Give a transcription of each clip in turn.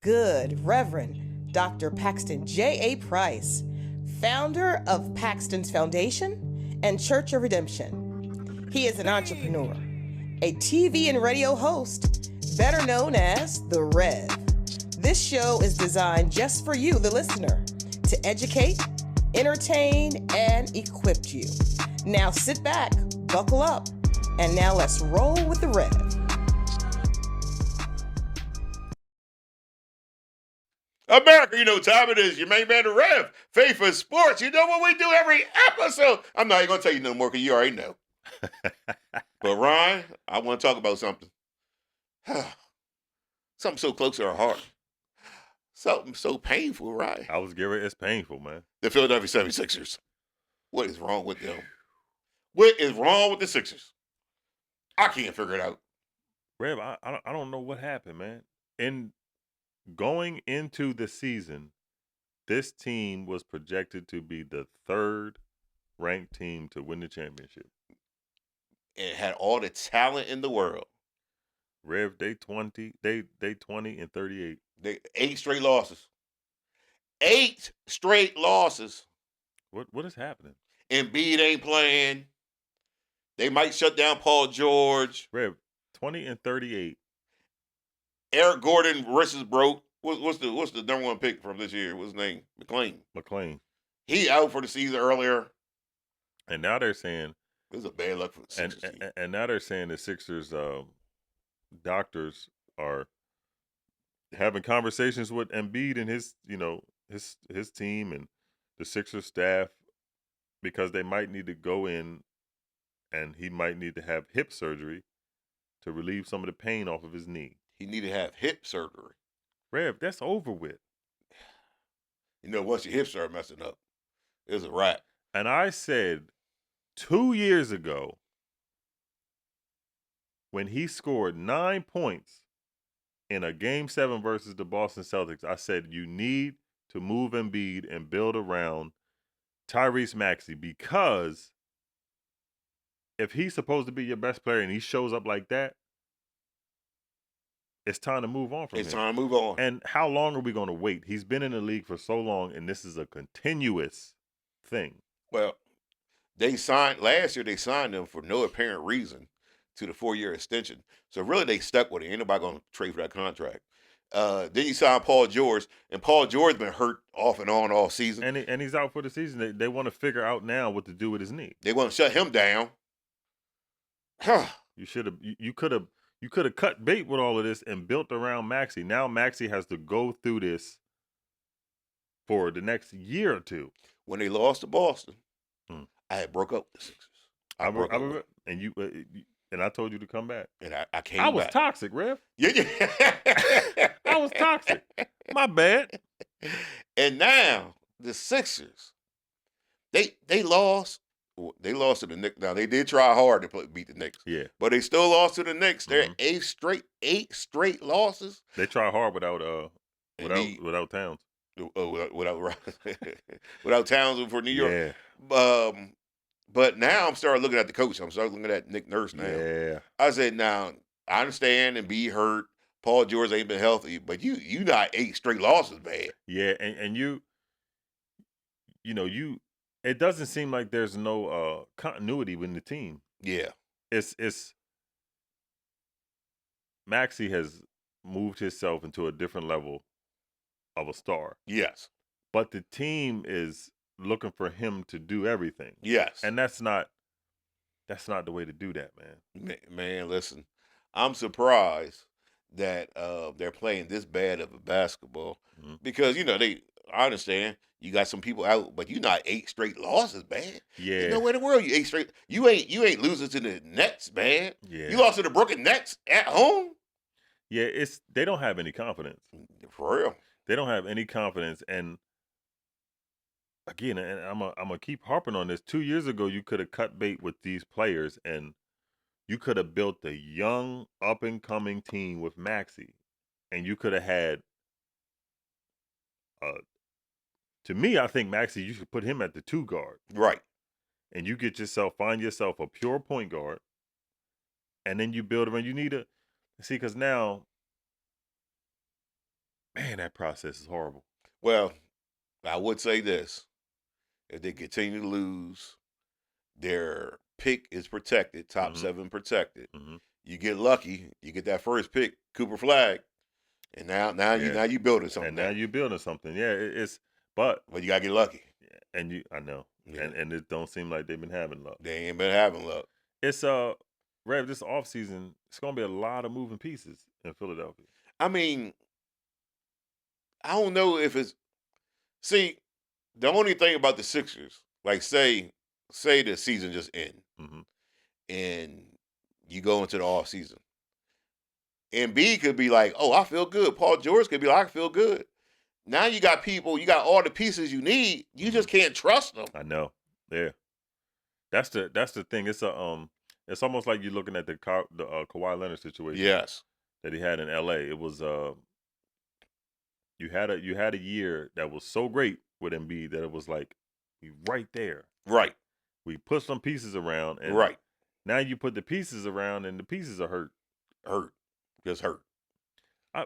good, Reverend Dr. Paxton JAPrice, founder of Paxton's Foundation and Church of Redemption. He is an entrepreneur, a TV and radio host, better known as The Rev. This show is designed just for you, the listener, to educate, entertain, and equip you. Now sit back, buckle up, and now let's roll with The Rev. America, you know what time it is. Your main man, The Rev. Faith for Sports. You know what we do every episode. I'm not even going to tell you no more because you already know. But Ryan, I want to talk about something. Something so close to our heart. Something so painful, right? I was giving it's painful, man. The Philadelphia 76ers. What is wrong with them? What is wrong with the Sixers? I can't figure it out. Rev, I don't know what happened, man. In going into the season, this team was projected to be the third ranked team to win the championship. It had all the talent in the world. Rev, they 20 and 38. They 8 straight losses. 8 straight losses. What is happening? Embiid ain't playing. They might shut down Paul George. Rev, 20 and 38. Eric Gordon wrist is broke. What's the number one pick from this year? What's his name? McLean. He out for the season earlier. And now they're saying this is a bad luck for the Sixers team. And now they're saying the Sixers doctors are having conversations with Embiid and his team and the Sixers staff because they might need to go in and he might need to have hip surgery to relieve some of the pain off of his knee. He need to have hip surgery. Rev, that's over with. You know, once your hips start messing up, it's a wrap. And I said 2 years ago, when he scored 9 points in a Game 7 versus the Boston Celtics, I said you need to move Embiid and build around Tyrese Maxey because if he's supposed to be your best player and he shows up like that, it's time to move on from him. It's time to move on. And how long are we going to wait? He's been in the league for so long, and this is a continuous thing. Well, last year they signed him for no apparent reason to the 4-year extension. So really they stuck with it. Ain't nobody going to trade for that contract. Then you signed Paul George, and Paul George's been hurt off and on all season. And he's out for the season. They want to figure out now what to do with his knee. They want to shut him down. You could have cut bait with all of this and built around Maxey. Now Maxey has to go through this for the next year or two. When they lost to Boston, I had broke up with the Sixers. And I told you to come back. And I came back. I was toxic, Rev. Yeah. I was toxic. My bad. And now the Sixers, they lost. They lost to the Knicks. Now they did try hard to beat the Knicks. Yeah, but they still lost to the Knicks. They're 8 straight losses. They try hard without Towns. Without Towns for New York. Yeah. But now I'm starting looking at the coach. I'm starting looking at Nick Nurse now. Yeah. I said, now I understand and be hurt. Paul George ain't been healthy, but you not 8 straight losses, man. Yeah, and it doesn't seem like there's no continuity within the team. Yeah. It's Maxey has moved himself into a different level of a star. Yes. But the team is looking for him to do everything. Yes. And that's not the way to do that, man. Man, listen. I'm surprised that they're playing this bad of a basketball because I understand you got some people out, but you're not 8 straight losses, man. Yeah. There's nowhere in the world you 8 straight. You ain't losing to the Nets, man. Yeah. You lost to the Brooklyn Nets at home. Yeah, they don't have any confidence. For real. They don't have any confidence. And again, and I'm gonna keep harping on this. 2 years ago, you could have cut bait with these players and you could have built a young, up-and-coming team with Maxey. And you could have had to me, I think Maxey, you should put him at the 2 guard. Right. And you find yourself a pure point guard, and then you build around. You need to see, because now Man, that process is horrible. Well, I would say this: if they continue to lose, their pick is protected, top Mhm. 7 protected. Mhm. You get lucky, you get that first pick, Cooper Flag, and now Yeah. you building something And now now. you're building something. Yeah, but But you gotta get lucky. I know. Yeah. And it don't seem like they've been having luck. They ain't been having luck. It's Rev, this offseason, it's gonna be a lot of moving pieces in Philadelphia. I mean, I don't know if it's see, the only thing about the Sixers, like say the season just end Mm-hmm. and you go into the off season. And B could be like, oh, I feel good. Paul George could be like, I feel good. Now you got people, you got all the pieces you need. You just can't trust them. I know. Yeah. That's the thing. It's almost like you're looking at the Kawhi Leonard situation Yes. that he had in LA. It was you had a year that was so great with Embiid that it was like we right there. Right. We put some pieces around and Right. now you put the pieces around and the pieces are hurt. Hurt. Just hurt.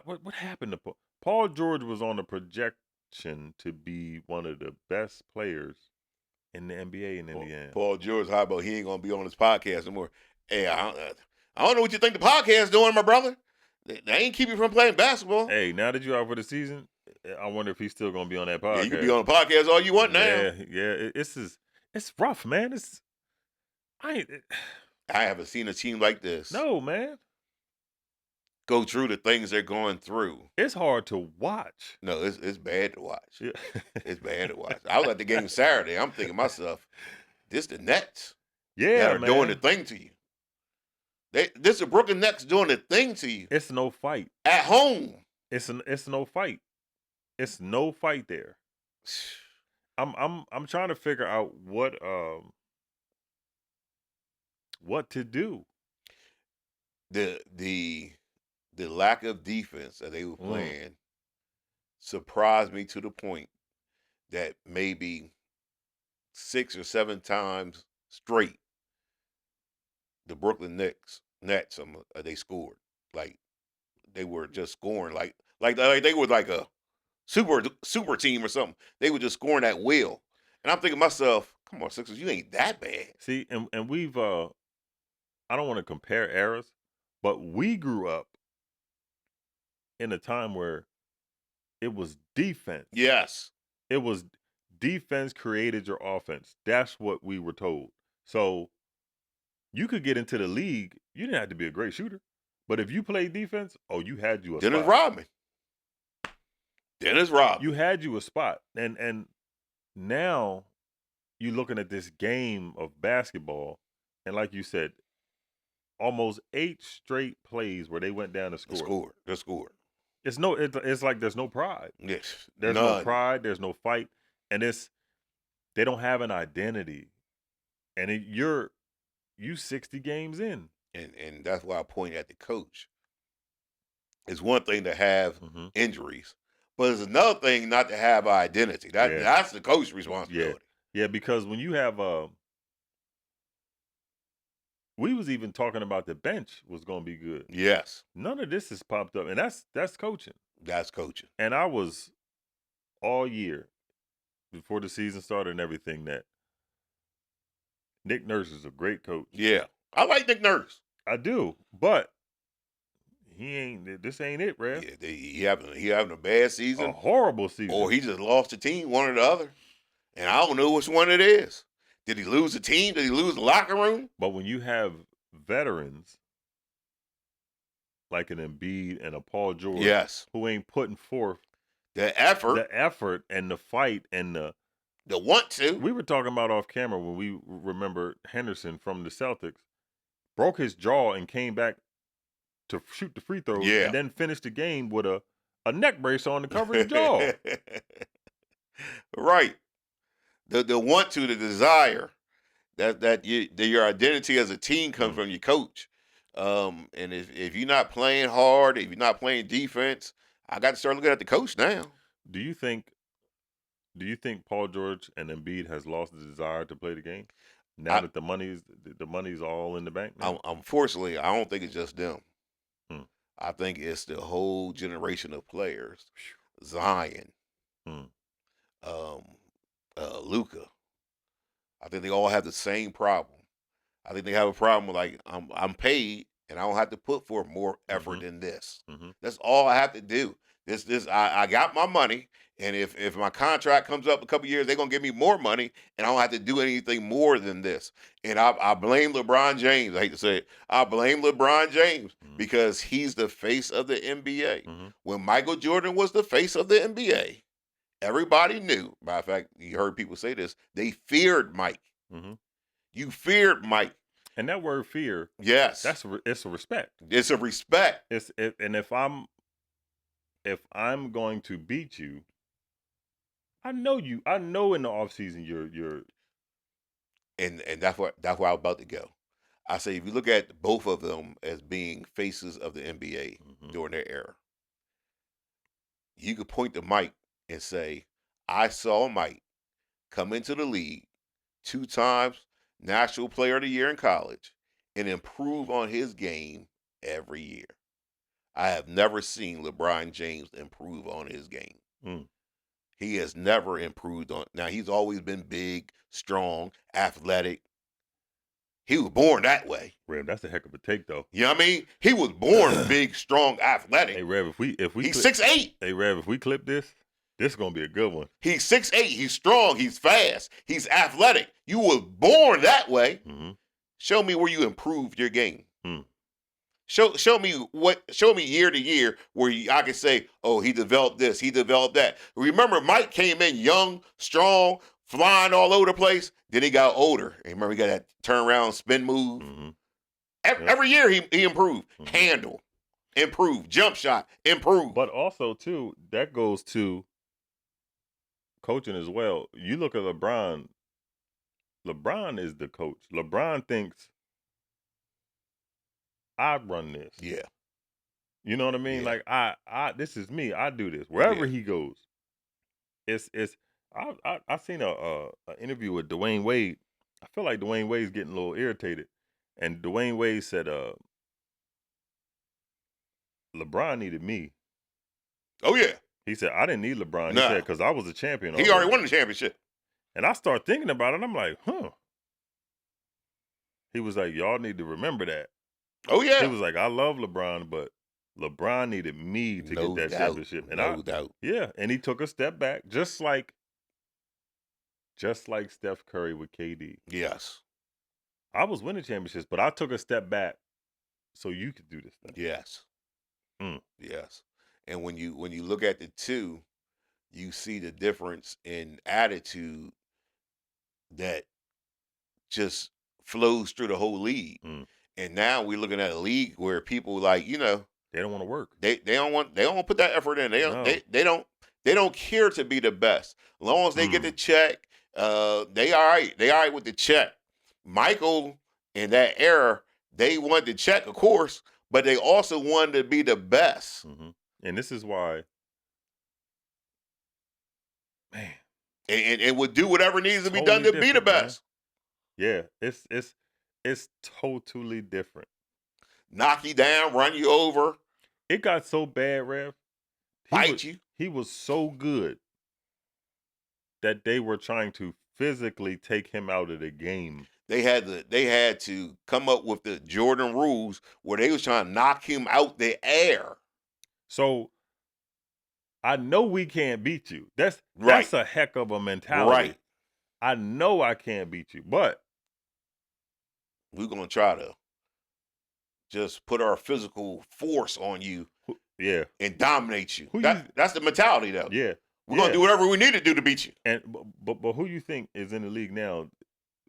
What happened to Paul George was on a projection to be one of the best players in the NBA in Indiana. Paul George, how about he ain't gonna be on this podcast anymore? Hey, I don't know what you think the podcast doing, my brother. They ain't keep you from playing basketball. Hey, now that you're out for the season, I wonder if he's still gonna be on that podcast. Yeah, you can be on the podcast all you want now. Yeah. It's rough, man. I haven't seen a team like this. No, man. Go through the things they're going through. It's hard to watch. No, it's bad to watch. Yeah. It's bad to watch. I was at the game Saturday. I'm thinking to myself, this the Nets. Yeah, that are man. doing the thing to you. This the Brooklyn Nets doing the thing to you. It's no fight at home. It's no fight. It's no fight there. I'm trying to figure out what to do. The lack of defense that they were playing surprised me to the point that maybe 6 or 7 times straight the Brooklyn Nets they scored. Like they were just scoring like they were like a super team or something. They were just scoring at will. And I'm thinking to myself, come on, Sixers, you ain't that bad. See, and we've I don't want to compare eras, but we grew up in a time where it was defense. Yes. It was defense created your offense. That's what we were told. So you could get into the league. You didn't have to be a great shooter. But if you played defense, you had you a Dennis spot. Rodman. You had you a spot. And now you're looking at this game of basketball, and like you said, almost 8 straight plays where they went down to score. They scored. It's like there's no pride. Yes. There's none. no pride. There's no fight, and they don't have an identity. And you 60 games in, and that's why I point at the coach. It's one thing to have injuries, but it's another thing not to have an identity. That's the coach's responsibility. Yeah, because when you have we was even talking about the bench was going to be good. Yes. None of this has popped up, and that's coaching. That's coaching. And I was all year before the season started and everything that Nick Nurse is a great coach. Yeah, I like Nick Nurse. I do, but this ain't it, Rev. Yeah, he having a bad season, a horrible season, or he just lost the team, one or the other, and I don't know which one it is. Did he lose the team? Did he lose the locker room? But when you have veterans like an Embiid and a Paul George, yes, who ain't putting forth the effort and the fight and the want to. We were talking about off camera when we remember Henderson from the Celtics broke his jaw and came back to shoot the free throws, and then finished the game with a neck brace on to cover his jaw. Right. The want to, the desire, that your identity as a team comes from your coach. And if you're not playing hard, if you're not playing defense, I got to start looking at the coach now. Do you think Paul George and Embiid has lost the desire to play the game now that the money's all in the bank now? Unfortunately, I don't think it's just them. I think it's the whole generation of players Zion, Mm. Luka. I think they all have the same problem. I think they have a problem with, like, I'm paid and I don't have to put forth more effort Mhm. than this. Mhm. That's all I have to do. I got my money, and if my contract comes up a couple years, they're gonna give me more money, and I don't have to do anything more than this. And I blame LeBron James. I hate to say it. I blame LeBron James Mhm. because he's the face of the NBA. Mhm. When Michael Jordan was the face of the NBA, everybody knew. Matter of fact, you heard people say this. They feared Mike. Mhm. You feared Mike. And that word fear, Yes. it's a respect. It's a respect. And if I'm going to beat you, I know you. I know in the off season you're And that's where I'm about to go. I say if you look at both of them as being faces of the NBA Mhm. during their era, you could point to Mike and say, I saw Mike come into the league 2 times National Player of the Year in college and improve on his game every year. I have never seen LeBron James improve on his game. Mm. He has never improved on. Now he's always been big, strong, athletic. He was born that way. Rev, that's a heck of a take though. You know what I mean? He was born big, strong, athletic. Hey Rev, if we He's clip, 6'8". hey Rev, if we clip this is gonna be a good one. He's 6'8". He's strong. He's fast. He's athletic. You was born that way. Mhm. Show me where you improved your game. Mm. Show me year to year where I can say, oh, he developed this, he developed that. Remember, Mike came in young, strong, flying all over the place. Then he got older. And remember, he got that turnaround spin move. Mhm. Every year he improved. Mhm. Handle, improved. Jump shot, improved. But also too, that goes to coaching as well. You look at LeBron. LeBron is the coach. LeBron thinks I run this. Yeah, You know what I mean? yeah, Like I this is me. I do this wherever yeah. he goes. It's. I seen a interview with Dwayne Wade. I feel like Dwayne Wade's getting a little irritated, and Dwayne Wade said, "LeBron needed me." Oh yeah. He said, "I didn't need LeBron." He said, No, "Because I was a champion he already." already won the championship. And I start thinking about it. I'm like, huh. He was like, "Y'all need to remember that." Oh He yeah. was like, "I love LeBron, but LeBron needed me to get No that doubt. championship." And No doubt. yeah, and he took a step back, just like Steph Curry with KD. Yes. I was winning championships, but I took a step back so you could do this thing. Yes. Mm. Yes. And when you look at the two, you see the difference in attitude that just flows through the whole league. Mm. And now we're looking at a league where people, like, They don't want to work. they don't want put that effort in. No. They don't care to be the best. As long as they get the Mm. check, they all right. They all right with the check. Michael in that era, they wanted the check, of course, but they also wanted to be the best. Mhm. And this is why, man, And would do whatever needs to be done totally to be the different, man. best. Yeah, it's totally different. Knock you down, run you over, It got so bad, Rev. bite you. He was so good that they were trying to physically take him out of the game. They had to come up with the Jordan rules where they was trying to knock him out the air. So I know we can't beat you. That's Right. a heck of a mentality. Right. I know I can't beat you, but We're gonna try to just put our physical force on you yeah, and dominate you. Who That's the mentality, though. yeah, We're gonna do whatever we need to do to beat you. And but who you think is in the league now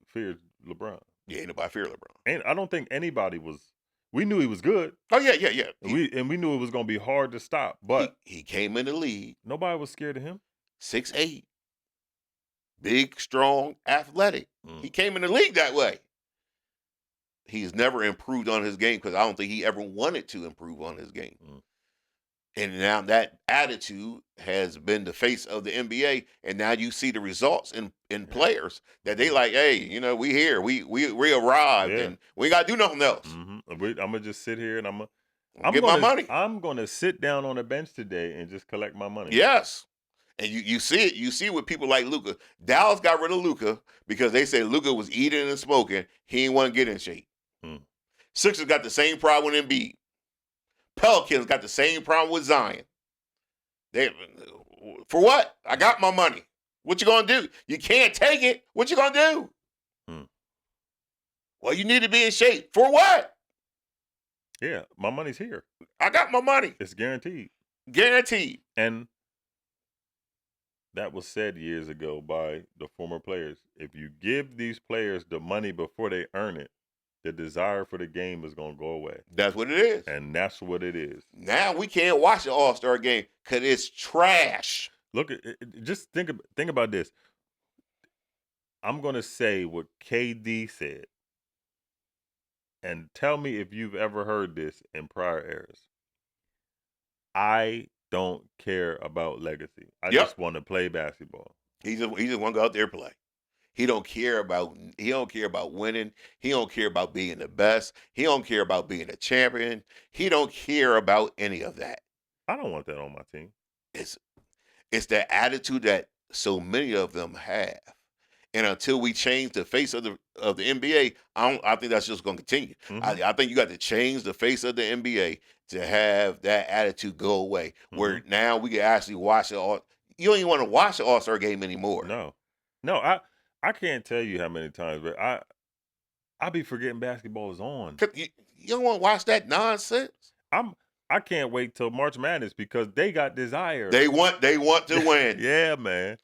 fears LeBron? Yeah, ain't nobody fear LeBron. And I don't think anybody was. We knew he was good. Oh yeah. And we knew it was going to be hard to stop. But he came in the league nobody was scared of him. 6'8", big, strong, athletic. Mm. He came in the league that way. He's never improved on his game because I don't think he ever wanted to improve on his game. Mm. And now that attitude has been the face of the NBA, and now you see the results in players that they like. Hey, we here, we arrived, and we ain't gotta do nothing else. Mm-hmm. I'm gonna just sit here and I'm Get my money. I'm gonna sit down on the bench today and just collect my money. Yes. And you see it. You see with people like Luka. Dallas got rid of Luka because they said Luka was eating and smoking. He didn't want to get in shape. Sixers got the same problem with Embiid. Pelicans got the same problem with Zion. For what? I got my money. What you gonna do? You can't take it. What you gonna do? Well, you need to be in shape. For what? Yeah, my money's here. I got my money. It's guaranteed. Guaranteed. And that was said years ago by the former players. If you give these players the money before they earn it, the desire for the game is going to go away. That's what it is. And that's what it is. Now we can't watch the All-Star game because it's trash. Look, just think about this. I'm going to say what KD said. And tell me if you've ever heard this in prior eras. I don't care about legacy. I just want to play basketball. He just want to go out there and play. He don't care about winning. He don't care about being the best. He don't care about being a champion. He don't care about any of that. I don't want that on my team. It's the attitude that so many of them have. And until we change the face of the NBA, I think that's just going to continue. I think you got to change the face of the NBA to have that attitude go away. Where now we can actually watch it all. You don't even want to watch the All-Star game anymore. No, I can't tell you how many times, but I be forgetting basketball is on. You don't want to watch that nonsense. I can't wait till March Madness because they got desire. They want to win. Yeah, man.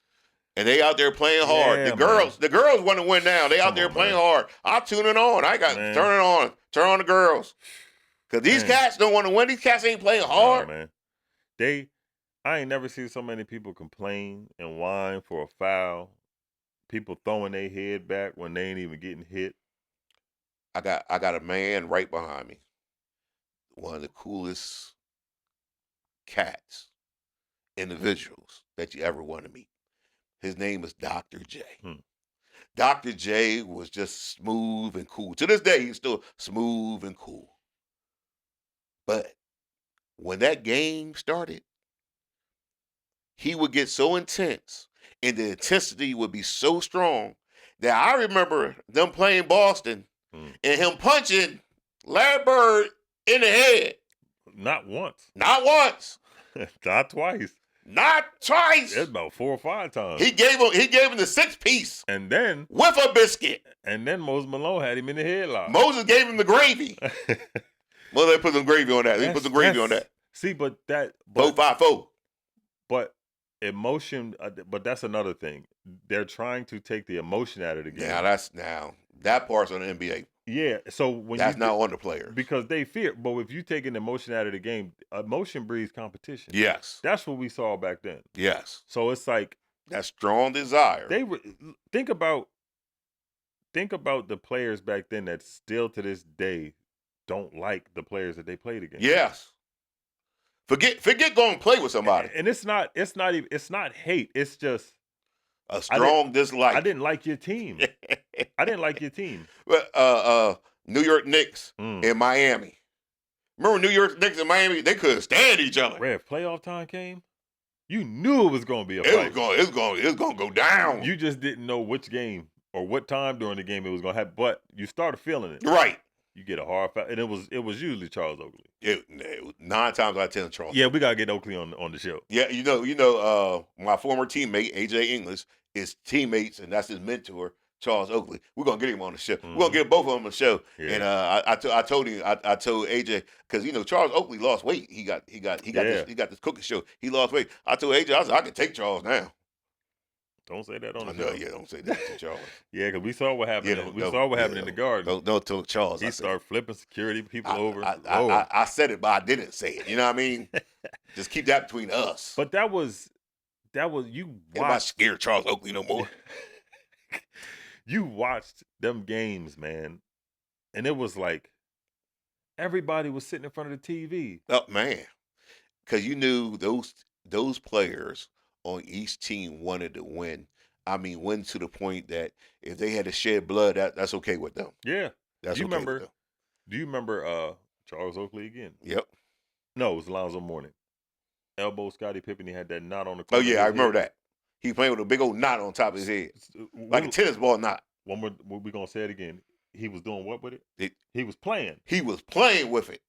And they out there playing hard. Yeah, the girls want to win now. They out there playing hard. I tune it on. I got turn it on. Turn on the girls. Because these cats don't want to win. These cats ain't playing hard. No, man. I ain't never seen so many people complain and whine for a foul. People throwing their head back when they ain't even getting hit. I got a man right behind me. One of the coolest cats, individuals that you ever want to meet. His name is Dr. J. Dr. J was just smooth and cool. To this day, he's still smooth and cool. But when that game started, he would get so intense, and the intensity would be so strong that I remember them playing Boston and him punching Larry Bird in the head. Not once. Not once. Not twice. Not twice. It's about 4 or 5 times. He gave him the 6-piece. And then with a biscuit. And then Moses Malone had him in the headlock. Moses gave him the gravy. Well, they put some gravy on that. They put some gravy on that. See, but 4-5-4. But emotion. But that's another thing. They're trying to take the emotion out of the game. That part's on the NBA. Yeah, so when that's not on the players because they fear. But if you take an emotion out of the game, emotion breeds competition. Yes, that's what we saw back then. Yes, so it's like that strong desire. Think about the players back then that still to this day don't like the players that they played against. Yes, forget going to play with somebody. And it's not hate. It's just a strong dislike. I didn't like your team. I didn't like your team. New York Knicks in Miami. Remember New York Knicks in Miami? They couldn't stand each other. If playoff time came, you knew it was going to be a fight. It was going to go down. You just didn't know which game or what time during the game it was going to happen, but you started feeling it. Right. You get a hard foul, and it was usually Charles Oakley. 9 times out of 10 Charles. Yeah, we gotta get Oakley on the show. Yeah, you know, my former teammate AJ English is teammates, and that's his mentor, Charles Oakley. We're gonna get him on the show. We're gonna get both of them on the show. Yeah. And I told AJ because Charles Oakley lost weight. He got this cooking show. He lost weight. I told AJ I can take Charles now. Don't say that on the show. Yeah, don't say that to Charles. Yeah, because we saw what happened. We saw what happened in the garden. Don't tell Charles. He started flipping security people over. I said it, but I didn't say it. You know what I mean? Just keep that between us. But that was you. I'm not scared of Charles Oakley no more. You watched them games, man, and it was like everybody was sitting in front of the TV. Oh man, because you knew those players on each team wanted to win. I mean, win to the point that if they had to shed blood, that's okay with them. Yeah. That's okay with them. Do you remember Charles Oakley again. Yep. No, it was Alonzo Mourning. Elbow Scottie Pippen. He had that knot on the Oh corner. yeah, of I his remember head. that. He playing with a big old knot on top of his head, like a tennis ball knot. One more. We're gonna say it again. He was doing what with it? It- He was playing. He was playing with it.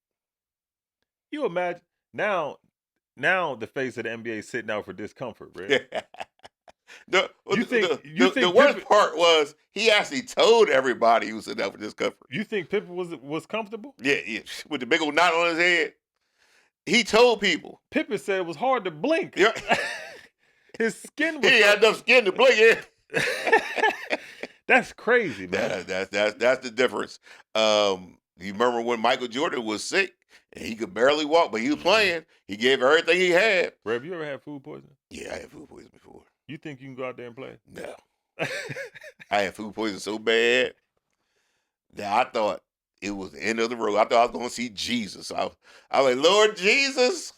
You imagine now the face of the NBA is sitting out for discomfort, right? The think worst Pippen- part was he actually told everybody he was sitting out for discomfort. You think Pippen was comfortable? Yeah, with the big old knot on his head. He told people. Pippen said it was hard to blink. Yeah. His skin was. He had enough skin to blink it. That's crazy, man. That's the difference. You remember when Michael Jordan was sick and he could barely walk, but he was playing. He gave everything he had. Rev, you ever had food poisoning? Yeah, I had food poisoning before. You think you can go out there and play? No. I had food poisoning so bad that I thought it was the end of the road. I thought I was going to see Jesus. I was like, Lord Jesus.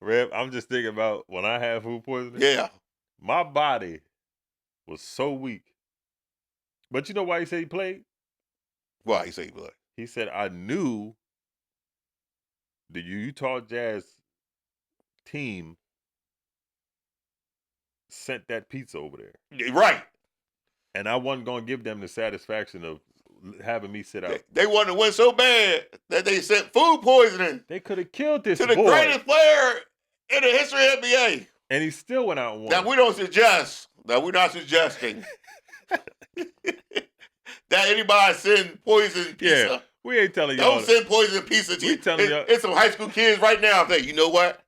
Rev, I'm just thinking about when I had food poisoning. Yeah. My body was so weak. But you know why he said he played? Why he say blood? He said, I knew the Utah Jazz team sent that pizza over there. Right. And I wasn't going to give them the satisfaction of having me sit out. They wanted to win so bad that they sent food poisoning They could have killed this to the boy. greatest player in the history of the NBA. And he still went out and won. Now, we're not suggesting that anybody send poison pizza. Yeah, we ain't telling y'all. Don't send poison pizza to We telling y'all. It's some high school kids right now that, you know what?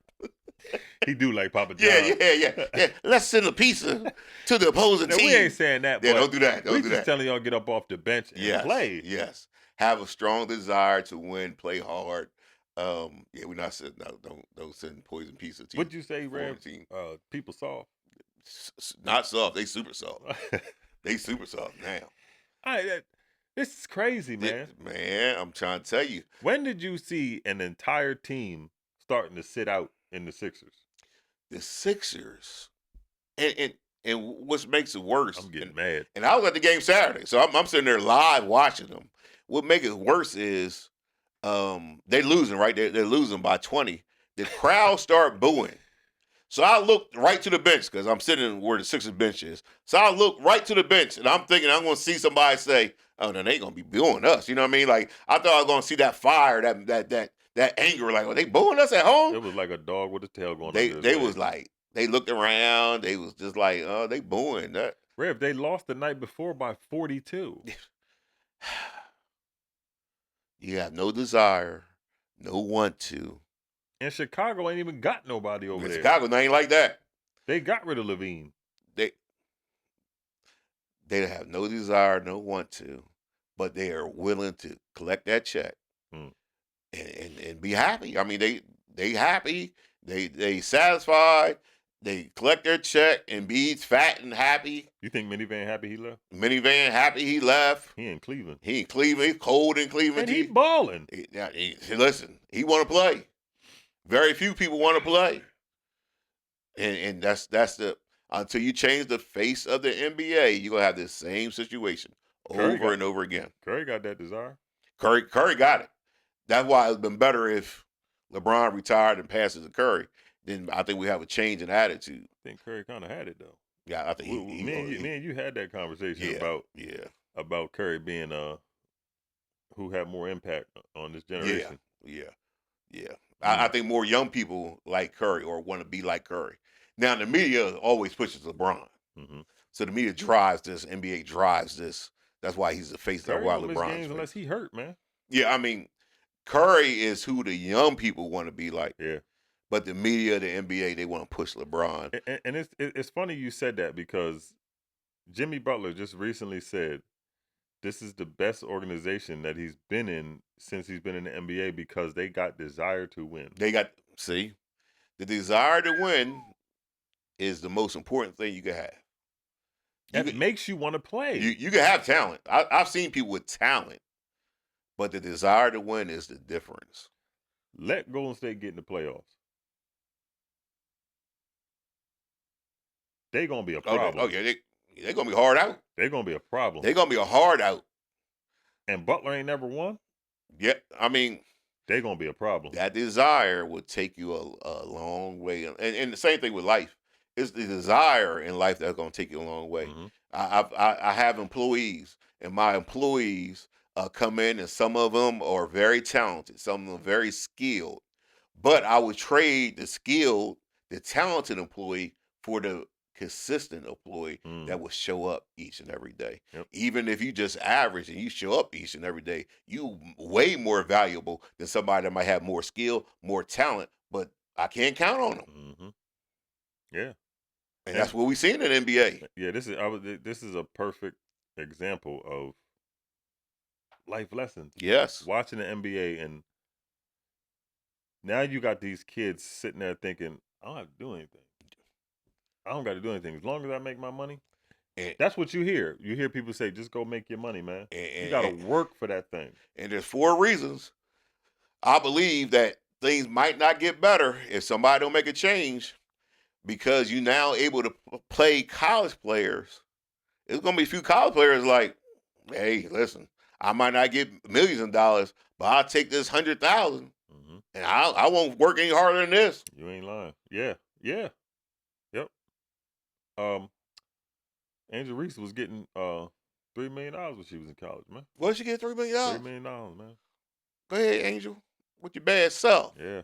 He do like Papa John. Yeah. Let's send a pizza to the opposing Now, team. we ain't saying that, Yeah, but don't do that. Don't we do just that. telling y'all get up off the bench and play. Yes. Have a strong desire to win, play hard. We're not sending don't send poison pizza to What'd you say, foreign Rev? team. People soft. Not soft, they super soft. They super soft now. This is crazy, man. Man, I'm trying to tell you. When did you see an entire team starting to sit out in the Sixers? The Sixers, and what makes it worse, I'm getting mad. and I was at the game Saturday, so I'm sitting there live watching them. What makes it worse is they losing, right? They're losing by 20. The crowd start booing. So I looked right to the bench because I'm sitting where the Sixers bench is. So I looked right to the bench, and I'm thinking I'm going to see somebody say, "Oh, no, they ain't going to be booing us." You know what I mean? Like I thought I was going to see that fire, that anger. Like, are they booing us at home? It was like a dog with a tail going. They was like, they looked around. They was just like, oh, they booing that. Rev, they lost the night before by 42. You have no desire, no want to. And Chicago ain't even got nobody over there. Chicago ain't like that. They got rid of Levine. They have no desire, no want to, but they are willing to collect that check and be happy. I mean, they happy. They satisfied. They collect their check and be fat and happy. You think Minivan happy he left? Minivan happy he left. He in Cleveland. He cold in Cleveland. And he balling. Listen, he want to play. Very few people want to play. And that's the until you change the face of the NBA, you're gonna have this same situation over and over again. Curry got that desire. Curry got it. That's why it's been better if LeBron retired and passes to Curry. Then I think we have a change in attitude. I think Curry kind of had it though. Yeah, I think me and you had that conversation about Curry being who had more impact on this generation. Yeah. I think more young people like Curry or want to be like Curry. Now the media always pushes LeBron, so the media drives this. NBA drives this. That's why he's the face of why LeBron. Games unless he hurt, man. Yeah, I mean, Curry is who the young people want to be like. Yeah. But the media, the NBA, they want to push LeBron. And it's funny you said that because Jimmy Butler just recently said this is the best organization that he's been in since he's been in the NBA because they got desire to win. The desire to win is the most important thing you can have. That makes you want to play. You can have talent. I've seen people with talent, but the desire to win is the difference. Let Golden State get in the playoffs. They're going to be a problem. Okay. They're going to be hard out. They're going to be a problem. They're going to be a hard out. And Butler ain't never won? Yeah, I mean, they're gonna be a problem. That desire will take you a long way. And the same thing with life. It's the desire in life that's going to take you a long way. Mhm. I have employees, and my employees come in, and some of them are very talented, some of them very skilled. But I would trade the skilled, the talented employee for the consistent employee that will show up each and every day. Yep. Even if you just average and you show up each and every day, you way more valuable than somebody that might have more skill, more talent, but I can't count on them. Mm-hmm. Yeah. And that's what we seen in NBA. Yeah, this is a perfect example of life lessons. Yes. Watching the NBA, and now you got these kids sitting there thinking, I don't have to do anything. I don't got to do anything. As long as I make my money. And that's what you hear. You hear people say, just go make your money, man. You got to work for that thing. And there's 4 reasons I believe that things might not get better if somebody don't make a change, because you now able to play college players. It's going to be a few college players like, hey, listen, I might not get millions of dollars, but I'll take this 100,000 and I won't work any harder than this. You ain't lying. Yeah. Yep. Angel Reese was getting $3 million when she was in college, man. What did she get? $3 million? $3 million, man. Go ahead, Angel, with your bad self. Yeah.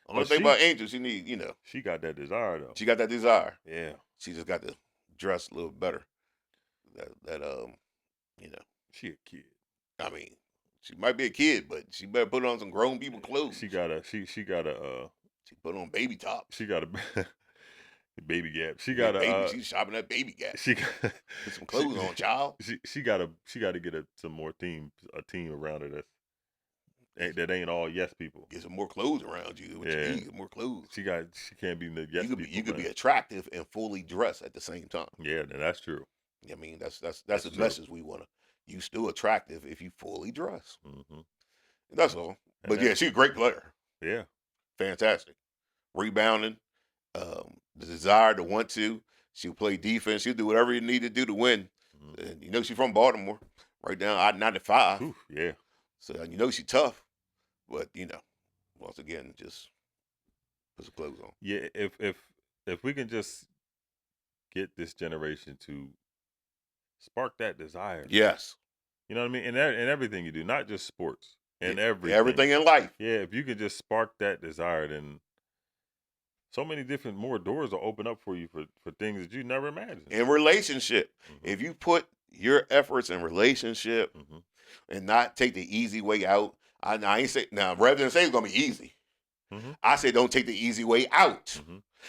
Only thing about Angel, she need, she got that desire though. She got that desire. Yeah. She just got to dress a little better. She a kid. I mean, she might be a kid, but she better put on some grown people clothes. She put on baby tops. She got a Baby Gap. She got she's shopping at Baby Gap. She got, put some clothes on, child. She got to get some more team around her that ain't all yes people. Get some more clothes around you. What you need, more clothes. She can't be the yes people. You could be attractive and fully dressed at the same time. Yeah, that's true. I mean, that's the message we want to. You still attractive if you fully dress. Mm-hmm. That's all. But yeah, she's a great player. Yeah, fantastic. Rebounding, the desire to want to. She'll play defense. She'll do whatever you need to do to win. Mm-hmm. And she's from Baltimore, right down I-95. Ooh, yeah. So she's tough, but once again, just put some clothes on. Yeah, if we can just get this generation to spark that desire. Yes. You know what I mean? And everything you do, not just sports, and everything. Everything in life. Yeah, if you can just spark that desire, then so many different more doors will open up for you for things that you never imagined. In relationship, if you put your efforts in relationship and not take the easy way out, I ain't say now rather than say it's gonna be easy. I say don't take the easy way out.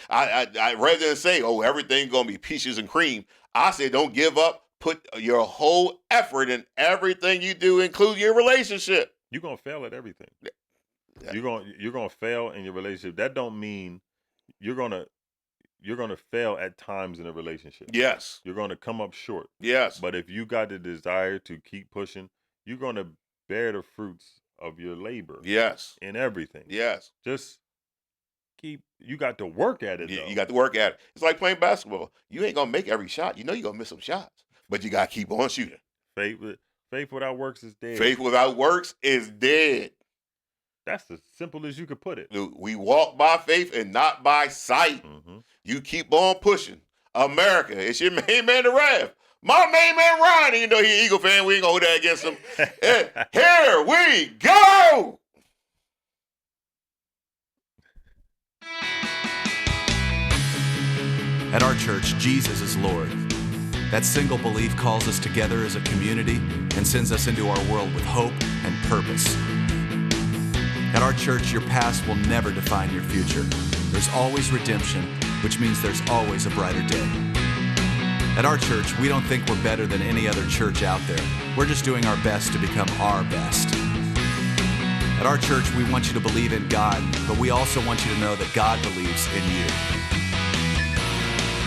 I rather than say everything's gonna be peaches and cream. I say don't give up. Put your whole effort in everything you do, including your relationship. You're gonna fail at everything. You're gonna fail in your relationship. That don't mean you're gonna fail at times in a relationship. Yes. You're gonna come up short. Yes. But if you got the desire to keep pushing, you're gonna bear the fruits of your labor. Yes. In everything. Yes. Just you got to work at it. You got to work at it. It's like playing basketball. You ain't gonna make every shot. You're gonna miss some shots, but you gotta keep on shooting. Faith without works is dead. Faith without works is dead. That's as simple as you could put it. We walk by faith and not by sight. You keep on pushing. America, it's your main man, the Rev. My main man, Ryan. Even though he's an Eagle fan, we ain't gonna hold that against him. Here we go. At our church, Jesus is Lord. That single belief calls us together as a community and sends us into our world with hope and purpose. At our church, your past will never define your future. There's always redemption, which means there's always a brighter day. At our church, we don't think we're better than any other church out there. We're just doing our best to become our best. At our church, we want you to believe in God, but we also want you to know that God believes in you.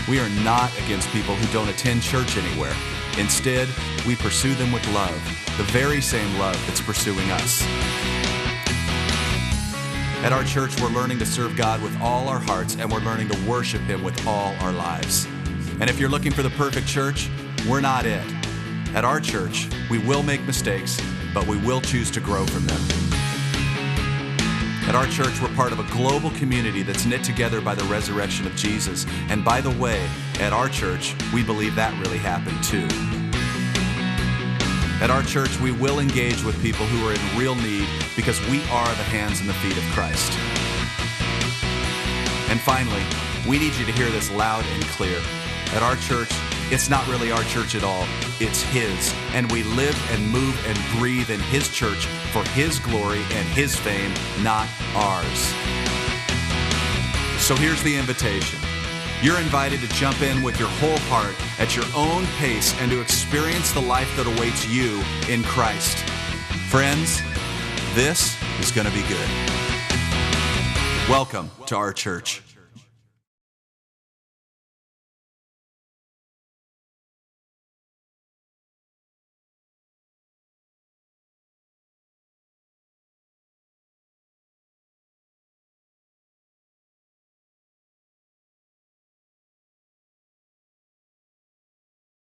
We are not against people who don't attend church anywhere. Instead, we pursue them with love, the very same love that's pursuing us. At our church, we're learning to serve God with all our hearts, and we're learning to worship Him with all our lives. And if you're looking for the perfect church, we're not it. At our church, we will make mistakes, but we will choose to grow from them. At our church, we're part of a global community that's knit together by the resurrection of Jesus. And by the way, at our church, we believe that really happened too. At our church, we will engage with people who are in real need because we are the hands and the feet of Christ. And finally, we need you to hear this loud and clear. At our church, it's not really our church at all. It's His. And we live and move and breathe in His church for His glory and His fame, not ours. So here's the invitation. You're invited to jump in with your whole heart at your own pace and to experience the life that awaits you in Christ. Friends, this is going to be good. Welcome to our church.